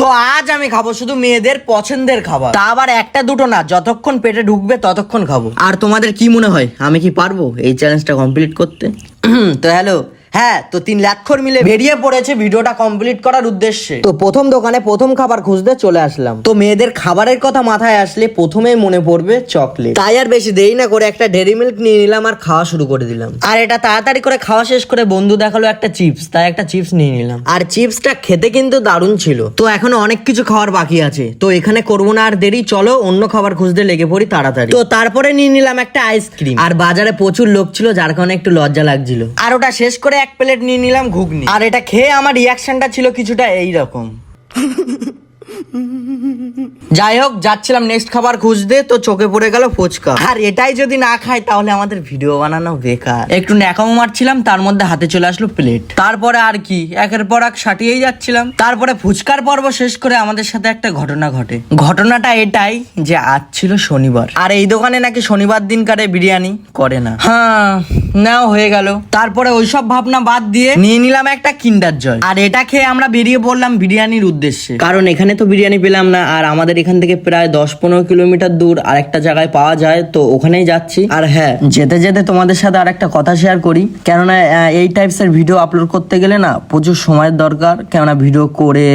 তো আজ আমি খাবো শুধু মেয়েদের পছন্দের খাবার, তা আবার একটা দুটো না, যতক্ষণ পেটে ঢুকবে ততক্ষণ খাবো। আর তোমাদের কি মনে হয় আমি কি পারবো এই চ্যালেঞ্জটা কমপ্লিট করতে? তো হ্যালো, হ্যাঁ, তো 3 লাক্ষর মিলে বেরিয়ে পড়েছে ভিডিওটা কমপ্লিট করার উদ্দেশ্যে। তো প্রথম দোকানে প্রথম খাবার খুঁজতে চলে আসলাম। তো মেয়েদের খাবারের কথা মাথায় আসলে প্রথমেই মনে পড়বে চকলেট। তাই আর বেশি দেরি না করে একটা ডেরি মিল্ক নিয়ে নিলাম আর খাওয়া শুরু করে দিলাম। আর এটা তাড়াতাড়ি করে খাওয়া শেষ করে বন্ধু দেখালো একটা চিপস, তাই একটা চিপস নিয়ে নিলাম। আর চিপসটা খেতে কিন্তু দারুণ ছিল। তো এখনো অনেক কিছু খাওয়ার বাকি আছে, তো এখানে করবো না আর দেরি, চলো অন্য খাবার খুঁজতে লেগে পড়ি তাড়াতাড়ি। তো তারপরে নিয়ে নিলাম একটা আইসক্রিম। আর বাজারে প্রচুর লোক ছিল যার কারণে একটু লজ্জা লাগছিল। আর ওটা শেষ করে এক প্লেট নিয়ে নিলাম ঘুগনি। আর এটা খেয়ে আমার রিয়াকশনটা ছিল কিছুটা এইরকম। যাই হোক, যাচ্ছিলাম নেক্সট খাবার খুঁজতে, তো চোখে পড়ে গেল ফুচকা। আর এটাই যদি না খাই তাহলে আমাদের ভিডিও বানানো বেকার। একটু ন্যাকামো মারছিলাম, তার মধ্যে হাতে চলে আসলো প্লেট। তারপরে আর কি, একের পর এক সাটিয়েই যাচ্ছিলাম। তারপরে ফুচকার পর্ব শেষ করে আমাদের সাথে একটা ঘটনা ঘটে। ঘটনাটা এটাই যে আজ ছিল শনিবার, আর এই দোকানে নাকি শনিবার দিন কারে বিরিয়ানি করে না। হ্যাঁ, নাও হয়ে গেল। তারপরে ওইসব ভাবনা বাদ দিয়ে নিয়ে নিলাম একটা কিন্ডার জয়। আর এটা খেয়ে আমরা বেরিয়ে পড়লাম বিরিয়ানির উদ্দেশ্যে, কারণ এখানে তো বিরিয়ানি পেলাম না। আর আমাদের এখান থেকে প্রায় 10-15 কিলোমিটার দূর আরেকটা জায়গায় পাওয়া যায়, তো ওখানেই যাচ্ছি। আর হ্যাঁ, যেতে যেতে তোমাদের সাথে আর একটা কথা শেয়ার করি, কেননা এই টাইপসের ভিডিও আপলোড করতে গেলে না প্রচুর সময়ের দরকার। কেননা ভিডিও করে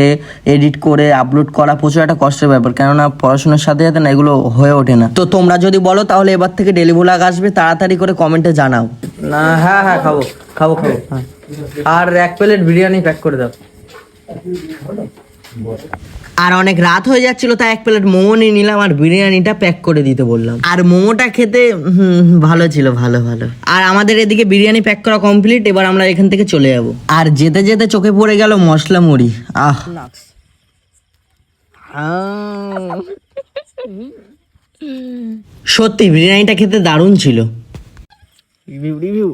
এডিট করে আপলোড করা প্রচুর একটা কষ্টের ব্যাপার, কেননা পড়াশোনার সাথে সাথে না এগুলো হয়ে ওঠে না। তো তোমরা যদি বলো তাহলে এবার থেকে ডেলি ভ্লগ আসবে, তাড়াতাড়ি করে কমেন্টে জানাও। না, হ্যাঁ হ্যাঁ, খাবো খাবো খাবো, হ্যাঁ। আর এক প্লেট বিরিয়ানি প্যাক করে দাও। আর অনেক রাত হয়ে যাচ্ছিল, তাই এক প্লেট মোমো নিয়ে নিলাম আর বিরিয়ানিটা প্যাক করে দিতে বললাম। আর মোমোটা খেতে ভালো ছিল, ভালো ভালো। আর আমাদের এদিকে বিরিয়ানি প্যাক করা কমপ্লিট, এবার আমরা এখান থেকে চলে যাব। আর যেতে যেতে চোখে পড়ে গেল মশলা মুড়ি। আহ, সত্যি বিরিয়ানিটা খেতে দারুণ ছিল। রিভিউ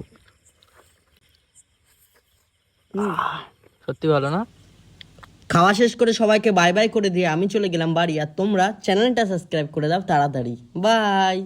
সত্যি ভালো না? খাওয়া শেষ করে সবাইকে বাই বাই করে দিয়ে আমি চলে গেলাম বাড়ি। আর তোমরা চ্যানেলটা সাবস্ক্রাইব করে দাও তাড়াতাড়ি। বাই।